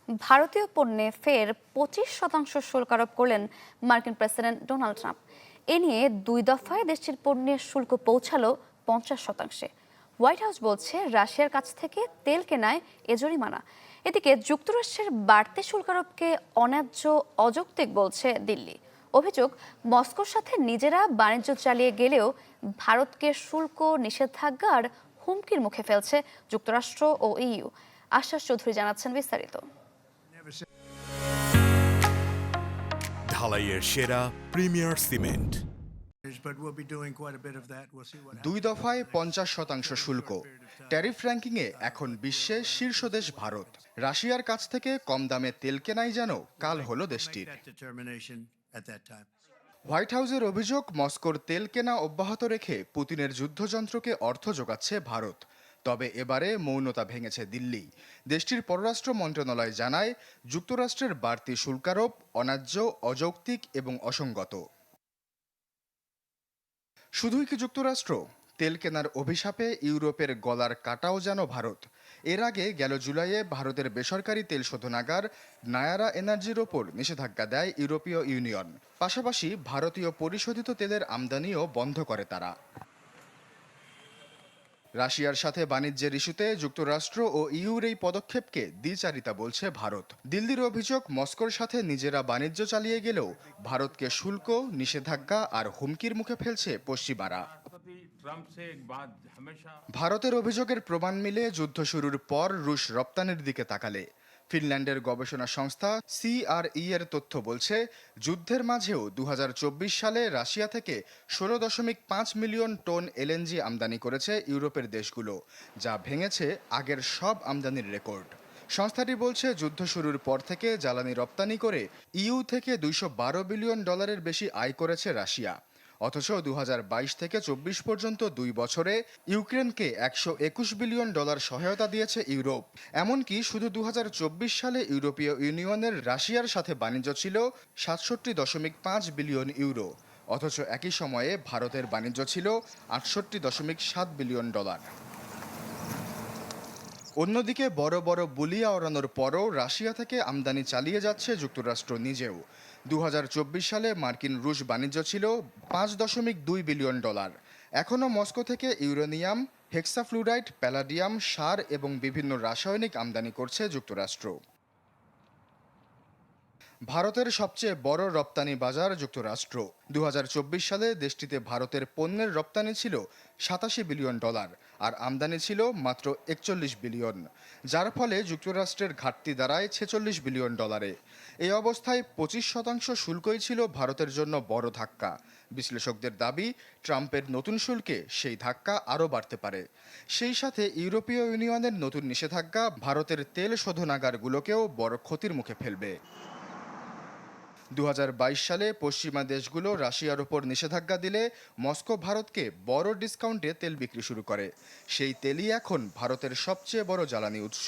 ভারতীয় পণ্যে ফের 25% শুল্ক আরোপ করলেন মার্কিন প্রেসিডেন্ট ডোনাল্ড ট্রাম্প। এ নিয়ে 2 দফায় দেশটির পণ্যের শুল্ক পৌঁছালো 50%। হোয়াইট হাউস বলছে রাশিয়ার কাছ থেকে তেল কেনায় এ জরিমানা। এদিকে যুক্তরাষ্ট্রের বাড়তি শুল্ক আরোপকে অন্যায্য, অযৌক্তিক বলছে দিল্লি। অভিযোগ, মস্কোর সাথে নিজেরা বাণিজ্য চালিয়ে গেলেও ভারতকে শুল্ক, নিষেধাজ্ঞা আর হুমকির মুখে ফেলছে যুক্তরাষ্ট্র ও ইইউ। আশ্বাস চৌধুরী জানাচ্ছেন বিস্তারিত। ঢালাইয়ের সেরা প্রিমিয়ার সিমেন্ট। 2 দফায় 50% শুল্ক। ট্যারিফ র্যাঙ্কিংয়ে এখন বিশ্বের শীর্ষ দেশ ভারত। রাশিয়ার কাছ থেকে কম দামে তেল কেনাই যেন কাল হলো দেশটির। হোয়াইট হাউসের অভিযোগ, মস্কোর তেল কেনা অব্যাহত রেখে পুতিনের যুদ্ধযন্ত্রকে অর্থ যোগাচ্ছে ভারত। তবে এবারে মৌনতা ভেঙেছে দিল্লি। দেশটির পররাষ্ট্র মন্ত্রণালয় জানায়, যুক্তরাষ্ট্রের বাড়তি শুল্কারোপ অন্যায্য, অযৌক্তিক এবং অসঙ্গত। শুধুই কি যুক্তরাষ্ট্র? তেল কেনার অভিশাপে ইউরোপের গলার কাটাও যেন ভারত। এর আগে গেল জুলাইয়ে ভারতের বেসরকারি তেল শোধনাগার নায়ারা এনার্জির ওপর নিষেধাজ্ঞা দেয় ইউরোপীয় ইউনিয়ন। পাশাপাশি ভারতীয় পরিশোধিত তেলের আমদানিও বন্ধ করে তারা। রাশিয়ার সাথে বাণিজ্যের ইস্যুতে যুক্তরাষ্ট্র ও ইউর এই পদক্ষেপকে দ্বিচারিতা বলছে ভারত। দিল্লির অভিযোগ, মস্কোর সাথে নিজেরা বাণিজ্য চালিয়ে গেলেও ভারতকে শুল্ক, নিষেধাজ্ঞা আর হুমকির মুখে ফেলছে পশ্চিমারা। ভারতের অভিযোগের প্রমাণ মিলে যুদ্ধ শুরুর পর রুশ রপ্তানির দিকে তাকালে। ফিনল্যান্ডের গবেষণা সংস্থা CRE এর তথ্য বলছে, যুদ্ধের মাঝেও 2024 সালে রাশিয়া থেকে 16.5 মিলিয়ন টন এলএনজি আমদানি করেছে ইউরোপের দেশগুলো, যা ভেঙেছে আগের সব আমদানির রেকর্ড। সংস্থাটি বলছে, যুদ্ধ শুরুর পর থেকে জ্বালানি রপ্তানি করে ইউ থেকে $212 বিলিয়ন বেশি আয় করেছে রাশিয়া। অথচ 2022 থেকে 24 পর্যন্ত 2 বছরে ইউক্রেনকে $121 বিলিয়ন সহায়তা দিয়েছে ইউরোপ। এমনকি শুধু 2024 সালে ইউরোপীয় ইউনিয়নের রাশিয়ার সাথে বাণিজ্য ছিল 67.5 বিলিয়ন ইউরো। অথচ একই সময়ে ভারতের বাণিজ্য ছিল $68.7 বিলিয়ন। অন্যদিকে বড় বড় বুলিয়া ওড়ানোর পরও রাশিয়া থেকে আমদানি চালিয়ে যাচ্ছে যুক্তরাষ্ট্র নিজেও। 2024 সালে মার্কিন রুশ বাণিজ্য ছিল $5.2 বিলিয়ন। এখনও মস্কো থেকে ইউরেনিয়াম, হেক্সাফ্লুরাইড, প্যালাডিয়াম, সার এবং বিভিন্ন রাসায়নিক আমদানি করছে যুক্তরাষ্ট্র। ভারতের সবচেয়ে বড় রপ্তানি বাজার যুক্তরাষ্ট্র। 2024 সালে দেশটিতে ভারতের পণ্যের রপ্তানি ছিল $87 বিলিয়ন আর আমদানি ছিল মাত্র $41 বিলিয়ন, যার ফলে যুক্তরাষ্ট্রের ঘাটতি দাঁড়ায় $46 বিলিয়ন। এই অবস্থায় 25% শুল্কই ছিল ভারতের জন্য বড় ধাক্কা। বিশ্লেষকদের দাবি, ট্রাম্পের নতুন শুল্কে সেই ধাক্কা আরও বাড়তে পারে। সেই সাথে ইউরোপীয় ইউনিয়নের নতুন নিষেধাজ্ঞা ভারতের তেল শোধনাগারগুলোকেও বড় ক্ষতির মুখে ফেলবে। 2022 সালে পশ্চিমা দেশগুলো রাশিয়ার ওপর নিষেধাজ্ঞা দিলে মস্কো ভারতকে বড় ডিসকাউন্টে তেল বিক্রি শুরু করে। সেই তেলই এখন ভারতের সবচেয়ে বড় জ্বালানি উৎস।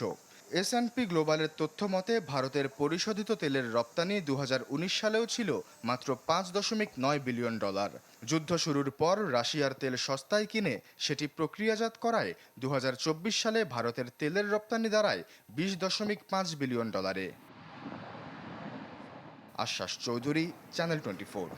S&P গ্লোবালের তথ্য মতে ভারতের পরিশোধিত তেলের রপ্তানি 2019 সালেও ছিল মাত্র $5.9 বিলিয়ন। যুদ্ধ শুরুর পর রাশিয়ার তেল সস্তায় কিনে সেটি প্রক্রিয়াজাত করায় 2024 সালে ভারতের তেলের রপ্তানি দাঁড়ায় $20.5 বিলিয়ন। আশ্বাস চৌধুরী, চ্যানেল 24।